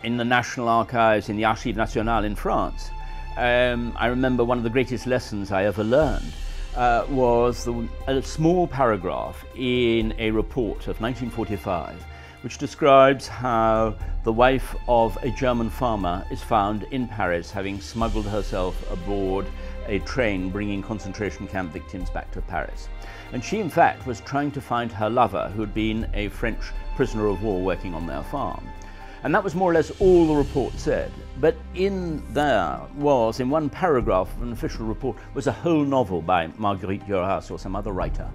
in the National Archives, in the Archives Nationales in France, I remember one of the greatest lessons I ever learned was a small paragraph in a report of 1945 which describes how the wife of a German farmer is found in Paris having smuggled herself aboard a train bringing concentration camp victims back to Paris. And she in fact was trying to find her lover, who had been a French prisoner of war working on their farm. And that was more or less all the report said. But in there was, in one paragraph of an official report, was a whole novel by Marguerite Duras or some other writer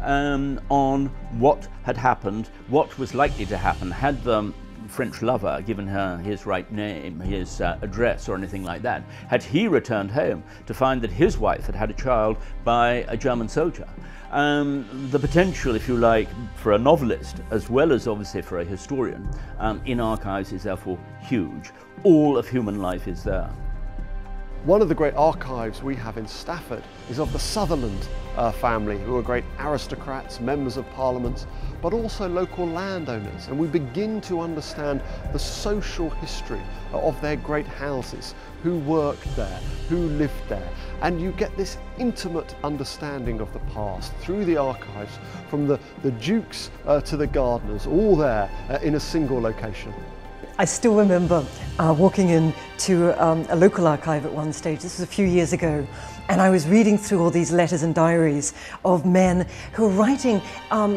on what had happened, what was likely to happen had the French lover given her his right name, his address or anything like that, had he returned home to find that his wife had had a child by a German soldier. The potential, if you like, for a novelist, as well as obviously for a historian, in archives is therefore huge. All of human life is there. One of the great archives we have in Stafford is of the Sutherland family, who are great aristocrats, members of parliament, but also local landowners. And we begin to understand the social history of their great houses, who worked there, who lived there. And you get this intimate understanding of the past through the archives, from the dukes to the gardeners, all there in a single location. I still remember walking into a local archive at one stage. This was a few years ago, and I was reading through all these letters and diaries of men who were writing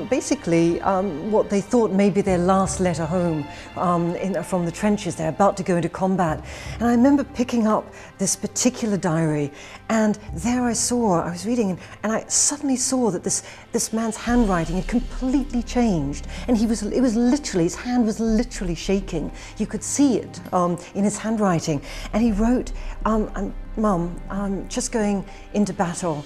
basically what they thought may be their last letter home from the trenches. They're about to go into combat. And I remember picking up this particular diary, and there I was reading, and I suddenly saw that this man's handwriting had completely changed, and his hand was literally shaking. You could see it in his handwriting, and he wrote, Mum, I'm just going into battle.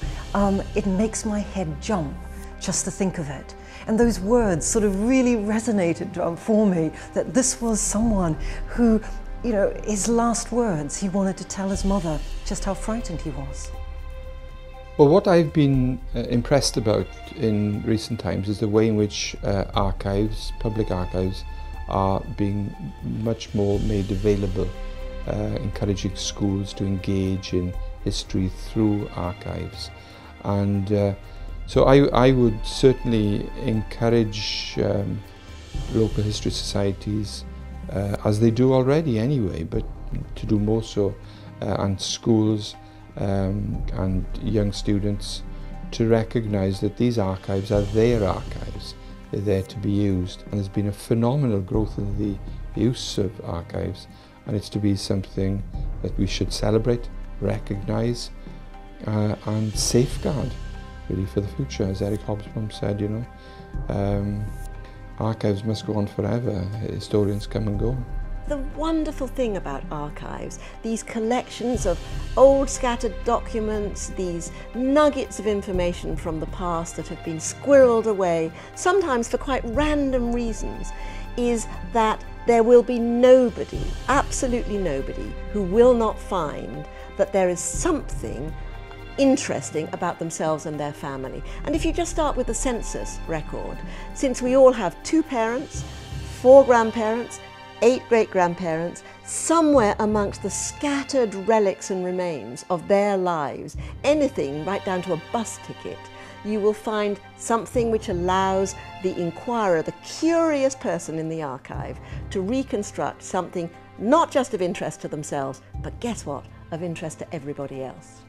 It makes my head jump just to think of it. And those words sort of really resonated for me, that this was someone who, you know, his last words, he wanted to tell his mother just how frightened he was. Well, what I've been impressed about in recent times is the way in which archives, public archives, are being much more made available, encouraging schools to engage in history through archives. And so I would certainly encourage local history societies, as they do already anyway, but to do more so, and schools and young students, to recognise that these archives are their archives. They're there to be used, and there's been a phenomenal growth in the use of archives, and it's to be something that we should celebrate, recognise and safeguard really for the future. As Eric Hobsbawm said, you know, archives must go on forever. Historians come and go. The wonderful thing about archives, these collections of old scattered documents, these nuggets of information from the past that have been squirreled away, sometimes for quite random reasons, is that there will be nobody, absolutely nobody, who will not find that there is something interesting about themselves and their family. And if you just start with the census record, since we all have 2 parents, 4 grandparents, 8 great-grandparents, somewhere amongst the scattered relics and remains of their lives, anything right down to a bus ticket, you will find something which allows the inquirer, the curious person in the archive, to reconstruct something not just of interest to themselves, but guess what, of interest to everybody else.